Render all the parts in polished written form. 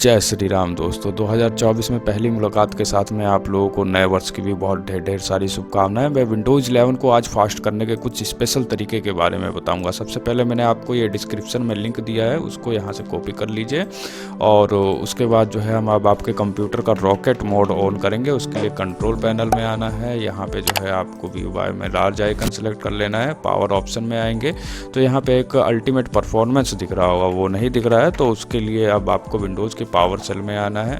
जय श्री राम दोस्तों। 2024 में पहली मुलाकात के साथ में आप लोगों को नए वर्ष की भी बहुत ढेर सारी शुभकामनाएं। मैं विंडोज़ 11 को आज फास्ट करने के कुछ स्पेशल तरीके के बारे में बताऊंगा। सबसे पहले मैंने आपको ये डिस्क्रिप्शन में लिंक दिया है, उसको यहाँ से कॉपी कर लीजिए और उसके बाद जो है हम अब आपके कंप्यूटर का रॉकेट मोड ऑन करेंगे। उसके लिए कंट्रोल पैनल में आना है। यहाँ पर जो है आपको व्यू बाय में लार्ज आइकन सेलेक्ट कर लेना है। पावर ऑप्शन में आएंगे तो यहाँ पर एक अल्टीमेट परफॉर्मेंस दिख रहा होगा, वो नहीं दिख रहा है तो उसके लिए अब आपको विंडोज़ के पावर सेल में आना है।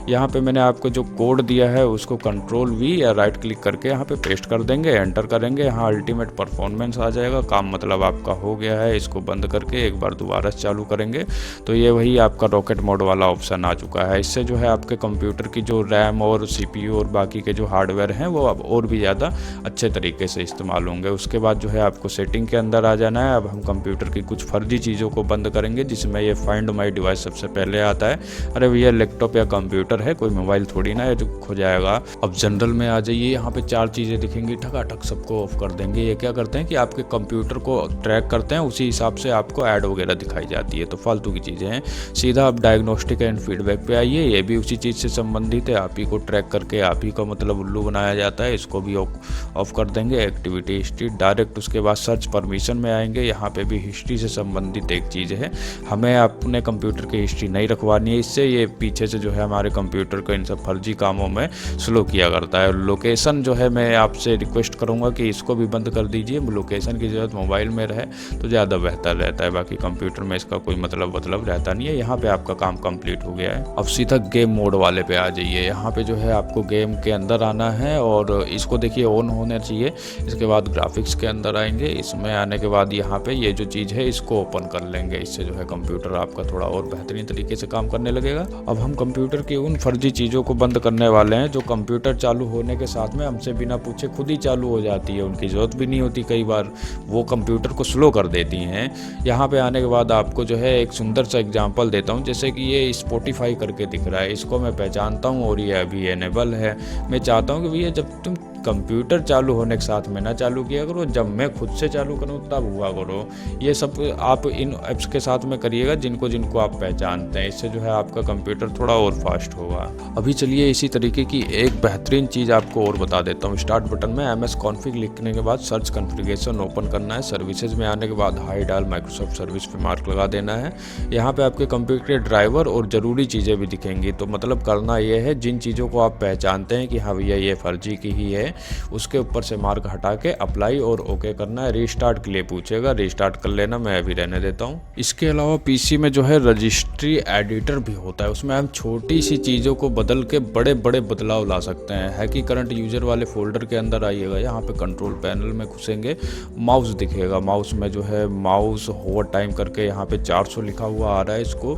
यहाँ पे मैंने आपको जो कोड दिया है उसको कंट्रोल V या राइट क्लिक करके यहाँ पे पेस्ट कर देंगे, एंटर करेंगे। यहाँ अल्टीमेट परफॉर्मेंस आ जाएगा। काम मतलब आपका हो गया है। इसको बंद करके एक बार दोबारा चालू करेंगे तो ये वही आपका रॉकेट मोड वाला ऑप्शन आ चुका है। इससे जो है आपके कंप्यूटर की जो रैम और CPU और बाकी के जो हार्डवेयर हैं वो अब और भी ज़्यादा अच्छे तरीके से इस्तेमाल होंगे। उसके बाद जो है आपको सेटिंग के अंदर आ जाना है। अब हम कंप्यूटर की कुछ फर्जी चीज़ों को बंद करेंगे, जिसमें ये फाइंड माई डिवाइस सबसे पहले आता है। अरे भैया लैपटॉप या कंप्यूटर है, कोई मोबाइल थोड़ी ना है जो खो जाएगा। अब जनरल में आ जाइए। यहाँ पे 4 चीज़ें दिखेंगी, ठकाठक सबको ऑफ कर देंगे। ये क्या करते हैं कि आपके कंप्यूटर को ट्रैक करते हैं, उसी हिसाब से आपको ऐड वगैरह दिखाई जाती है, तो फालतू की चीज़ें हैं। सीधा आप डायग्नोस्टिक एंड फीडबैक पे आइए। ये भी उसी चीज़ से संबंधित है। आप ही को ट्रैक करके आप ही का मतलब उल्लू बनाया जाता है, इसको भी ऑफ कर देंगे। Activity history direct. उसके बाद सर्च परमिशन में आएंगे। यहाँ पे भी हिस्ट्री से संबंधित एक चीज़ है, हमें अपने कंप्यूटर की हिस्ट्री नहीं रखवानी है। इससे ये पीछे से जो है हमारे कंप्यूटर को इन सब फर्जी कामों में स्लो किया करता है। लोकेशन जो है मैं आपसे रिक्वेस्ट करूंगा कि इसको भी बंद कर दीजिए। लोकेशन की ज़रूरत मोबाइल में रहे तो ज़्यादा बेहतर रहता है, बाकी कंप्यूटर में इसका कोई मतलब रहता नहीं है। यहाँ पे आपका काम कंप्लीट हो गया है। अब सीधा गेम मोड वाले पे आ जाइए। यहाँ पे जो है आपको गेम के अंदर आना है और इसको देखिए ऑन होना चाहिए। इसके बाद ग्राफिक्स के अंदर आएंगे। इसमें आने के बाद यहाँ पे ये जो चीज़ है इसको ओपन कर लेंगे। इससे जो है कंप्यूटर आपका थोड़ा और बेहतरीन तरीके से काम करने लगेगा। अब हम कंप्यूटर की उन फर्जी चीज़ों को बंद करने वाले हैं जो कंप्यूटर चालू होने के साथ में हमसे बिना पूछे खुद ही चालू हो जाती है, उनकी ज़रूरत भी नहीं होती, कई बार वो कंप्यूटर को स्लो कर देती हैं। यहाँ पे आने के बाद आपको जो है एक सुंदर सा एग्जांपल देता हूँ। जैसे कि ये स्पॉटिफाई करके दिख रहा है, इसको मैं पहचानता हूँ और ये अभी एनेबल है। मैं चाहता हूँ कि भैया जब तुम कंप्यूटर चालू होने के साथ में ना चालू किया करो, जब मैं खुद से चालू करूँ तब हुआ करो। ये सब आप इन ऐप्स के साथ में करिएगा जिनको जिनको आप पहचानते हैं। इससे जो है आपका कंप्यूटर थोड़ा और फास्ट होगा। अभी चलिए इसी तरीके की एक बेहतरीन चीज़ आपको और बता देता हूँ। स्टार्ट बटन में MS कॉन्फ़िग लिखने के बाद सर्च कॉन्फ़िगरेशन ओपन करना है। सर्विसेज में आने के बाद हाई डाल माइक्रोसॉफ्ट सर्विस पे मार्क लगा देना है। यहाँ पे आपके कंप्यूटर के ड्राइवर और ज़रूरी चीज़ें भी दिखेंगी। तो मतलब करना ये है, जिन चीज़ों को आप पहचानते हैं कि हाँ भैया ये फर्जी की ही है, उसके ऊपर से मार्क हटा के अप्लाई और ओके करना है। रीस्टार्ट के लिए पूछेगा, रीस्टार्ट कर लेना, मैं अभी रहने देता हूँ। इसके अलावा PC में जो है रजिस्ट्री एडिटर भी होता है, उसमें हम छोटी सी चीज़ों को बदल के बड़े बड़े बदलाव ला सकते हैं। है कि करंट यूजर वाले फोल्डर के अंदर आइएगा। यहाँ पे कंट्रोल पैनल में घुसेंगे, माउस दिखेगा। माउस में जो है माउस होवर टाइम करके यहाँ पे 400 लिखा हुआ आ रहा है, इसको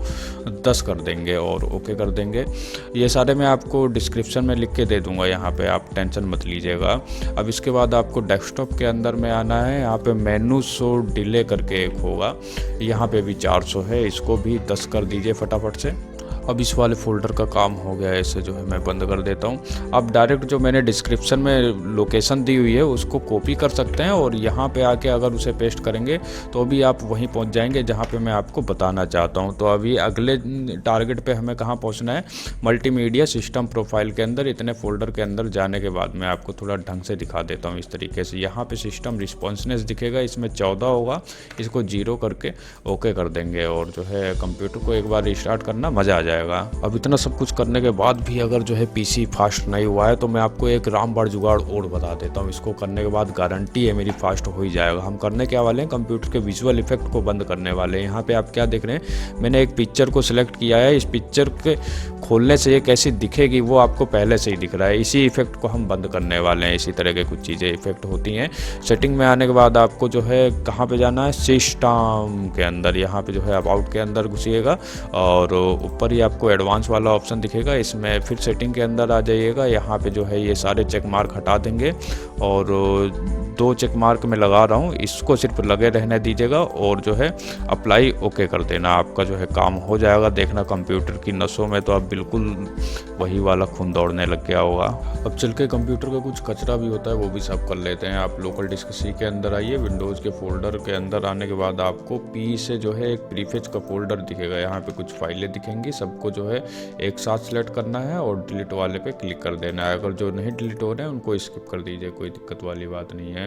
10 कर देंगे और ओके कर देंगे। ये सारे मैं आपको डिस्क्रिप्शन में लिख के दे दूंगा, यहाँ पे आप टेंशन मत लीजिएगा। अब इसके बाद आपको डेस्कटॉप के अंदर में आना है। यहाँ पे मेनू शो डिले करके एक होगा, यहाँ पे भी 400 है, इसको भी 10 कर दीजिए फटाफट से। अब इस वाले फोल्डर का काम हो गया है, इसे जो है मैं बंद कर देता हूँ। अब डायरेक्ट जो मैंने डिस्क्रिप्शन में लोकेशन दी हुई है उसको कॉपी कर सकते हैं और यहाँ पे आके अगर उसे पेस्ट करेंगे तो भी आप वहीं पहुँच जाएंगे जहाँ पे मैं आपको बताना चाहता हूँ। तो अभी अगले टारगेट पे हमें कहाँ पहुँचना है, मल्टीमीडिया सिस्टम प्रोफाइल के अंदर। इतने फोल्डर के अंदर जाने के बाद मैं आपको थोड़ा ढंग से दिखा देता हूँ इस तरीके से। यहाँ पर सिस्टम रिस्पॉन्सनेस दिखेगा, इसमें 14 होगा, इसको 0 करके ओके कर देंगे और जो है कंप्यूटर को एक बार रिस्टार्ट करना, मज़ा आ जाएगा। अब इतना सब कुछ करने के बाद भी अगर जो है PC फास्ट नहीं हुआ है तो मैं आपको एक रामबाण जुगाड़ और बता देता हूँ। इसको करने के बाद गारंटी है मेरी फास्ट हो ही जाएगा। हम करने क्या वाले हैं, कंप्यूटर के विजुअल इफेक्ट को बंद करने वाले हैं। यहाँ पे आप क्या देख रहे हैं, मैंने एक पिक्चर को सिलेक्ट किया है। इस पिक्चर के खोलने से ये कैसी दिखेगी वो आपको पहले से ही दिख रहा है। इसी इफेक्ट को हम बंद करने वाले हैं। इसी तरह के कुछ चीज़ें इफेक्ट होती हैं। सेटिंग में आने के बाद आपको जो है कहाँ पे जाना है, सिस्टम के अंदर। यहाँ पे जो है अबाउट के अंदर घुसिएगा और ऊपर ही आपको एडवांस वाला ऑप्शन दिखेगा, इसमें फिर सेटिंग के अंदर आ जाइएगा। यहाँ पे जो है ये सारे चेक मार्क हटा देंगे और 2 चेक मार्क मैं लगा रहा हूँ, इसको सिर्फ लगे रहने दीजिएगा और जो है अप्लाई ओके कर देना, आपका जो है काम हो जाएगा। देखना कंप्यूटर की नसों में तो अब बिल्कुल वही वाला खून दौड़ने लग गया होगा। अब चल के कंप्यूटर का कुछ कचरा भी होता है वो भी साफ कर लेते हैं। आप लोकल डिस्क सी के अंदर आइए, विंडोज़ के फोल्डर के अंदर आने के बाद आपको पी से जो है एक प्रीफेच का फोल्डर दिखेगा, यहाँ पे कुछ फाइलें दिखेंगी, सबको जो है एक साथ सेलेक्ट करना है और डिलीट वाले पे क्लिक कर देना है। अगर जो नहीं डिलीट हो रहे हैं उनको स्किप कर दीजिए, कोई दिक्कत वाली बात नहीं है।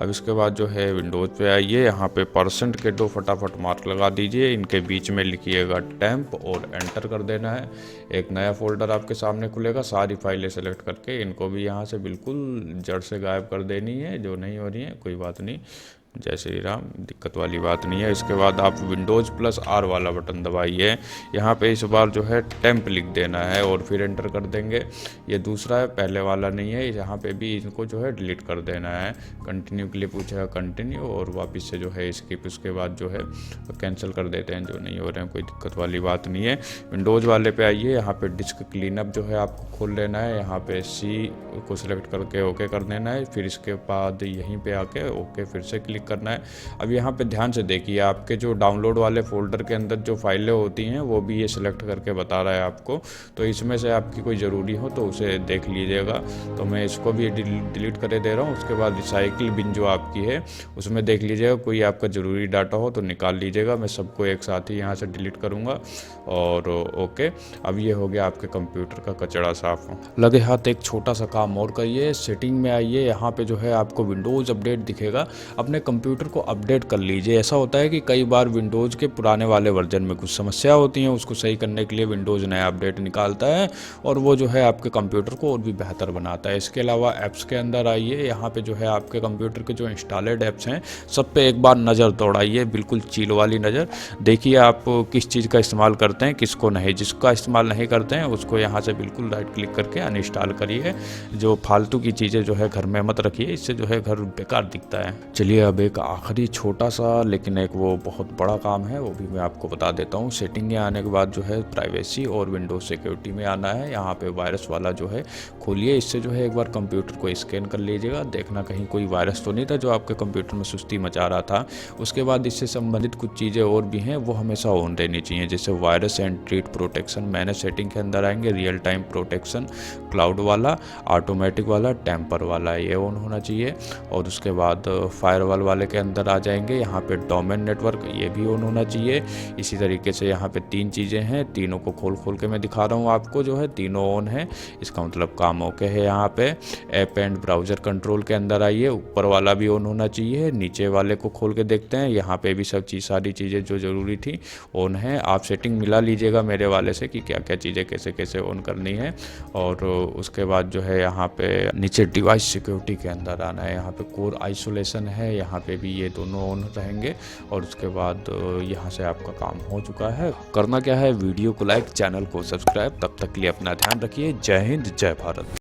अब इसके बाद जो है विंडोज़ पे आइए, यहाँ पे % के 2 फटाफट मार्क लगा दीजिए, इनके बीच में लिखिएगा टेम्प और एंटर कर देना है। एक नया फोल्डर आपके सामने खुलेगा, सारी फाइलें सेलेक्ट करके इनको भी यहाँ से बिल्कुल जड़ से गायब कर देनी है, जो नहीं हो रही है कोई बात नहीं, जय श्री राम, दिक्कत वाली बात नहीं है। इसके बाद आप विंडोज़ +R वाला बटन दबाइए, यहाँ पे इस बार जो है टेम्प लिख देना है और फिर एंटर कर देंगे। ये दूसरा है, पहले वाला नहीं है, यहाँ पे भी इनको जो है डिलीट कर देना है। कंटिन्यू के लिए पूछेगा कंटिन्यू और वापस से जो है स्किप, उसके बाद जो है कैंसिल कर देते हैं, जो नहीं हो रहे हैं कोई दिक्कत वाली बात नहीं है। विंडोज़ वाले पे आइए, यहाँ पे डिस्क क्लीनअप जो है आपको खोल लेना है, यहाँ पे C को सिलेक्ट करके ओके कर देना है, फिर इसके बाद यहीं पे आके ओके फिर से क्लिक करना है। अब यहाँ पे ध्यान से देखिए, आपके जो डाउनलोड वाले फोल्डर के अंदर जो फाइलें होती हैं वो भी ये सिलेक्ट करके बता रहा है आपको, तो इसमें से आपकी कोई ज़रूरी हो तो उसे देख लीजिएगा। तो मैं इसको भी डिलीट करे दे रहा हूँ। उसके बाद रिसाइकिल बिन जो आपकी है उसमें देख लीजिएगा, कोई आपका ज़रूरी डाटा हो तो निकाल लीजिएगा। मैं सबको एक साथ ही यहाँ से डिलीट करूँगा और ओके। अब ये हो गया आपके कंप्यूटर का कचरा साफ। लगे हाथ एक छोटा सा काम और करिए, सेटिंग में आइए, यहाँ पे जो है आपको विंडोज़ अपडेट दिखेगा, अपने कंप्यूटर को अपडेट कर लीजिए। ऐसा होता है कि कई बार विंडोज़ के पुराने वाले वर्जन में कुछ समस्या होती हैं, उसको सही करने के लिए विंडोज़ नया अपडेट निकालता है और वो जो है आपके कंप्यूटर को और भी बेहतर बनाता है। इसके अलावा ऐप्स के अंदर आइए, यहाँ पे जो है आपके कंप्यूटर के जो इंस्टॉलेड ऐप्स हैं सब पे एक बार नज़र दौड़ाइए, बिल्कुल चील वाली नज़र। देखिए आप किस चीज़ का इस्तेमाल करते हैं, किसको नहीं। जिसका इस्तेमाल नहीं करते हैं उसको यहाँ से बिल्कुल राइट क्लिक करके अनइंस्टॉल करिए। जो फालतू की चीज़ें जो है घर में मत रखिए, इससे जो है घर बेकार दिखता है। चलिए अब एक आखिरी छोटा सा लेकिन एक वो बहुत बड़ा काम है, वो भी मैं आपको बता देता हूँ। सेटिंग में आने के बाद जो है प्राइवेसी और विंडोज़ सिक्योरिटी में आना है, यहाँ पे वायरस वाला जो है खोलिए। इससे जो है एक बार कंप्यूटर को स्कैन कर लीजिएगा, देखना कहीं कोई वायरस तो नहीं था जो आपके कंप्यूटर में सुस्ती मचा रहा था। उसके बाद इससे संबंधित कुछ चीज़ें और भी हैं, वो हमेशा ऑन रहनी चाहिए, जैसे वायरस एंड ट्रीट प्रोटेक्शन। मैंने सेटिंग के अंदर आएंगे, रियल टाइम प्रोटेक्शन, क्लाउड वाला, ऑटोमेटिक वाला, टेम्पर वाला, ये ऑन होना चाहिए। और उसके बाद फायरवॉल वाले के अंदर आ जाएंगे, यहाँ पे डोमेन नेटवर्क, ये भी ऑन होना चाहिए। इसी तरीके से यहाँ पे 3 चीज़ें हैं, तीनों को खोल के मैं दिखा रहा हूँ आपको, जो है तीनों ऑन है, इसका मतलब काम ओके है। यहाँ पे ऐप एंड ब्राउज़र कंट्रोल के अंदर आइए, ऊपर वाला भी ऑन होना चाहिए, नीचे वाले को खोल के देखते हैं, यहाँ पे भी सब चीज़ सारी चीज़ें जो ज़रूरी थी ऑन है। आप सेटिंग मिला लीजिएगा मेरे वाले से कि क्या क्या चीज़ें कैसे कैसे ऑन करनी है। और उसके बाद जो है यहाँ पे नीचे डिवाइस सिक्योरिटी के अंदर आना है, यहाँ पे कोर आइसोलेशन है, यहाँ पे भी ये दोनों ऑन रहेंगे। और उसके बाद यहाँ से आपका काम हो चुका है। करना क्या है, वीडियो को लाइक, चैनल को सब्सक्राइब। तब तक के लिए अपना ध्यान रखिए। जय हिंद, जय भारत।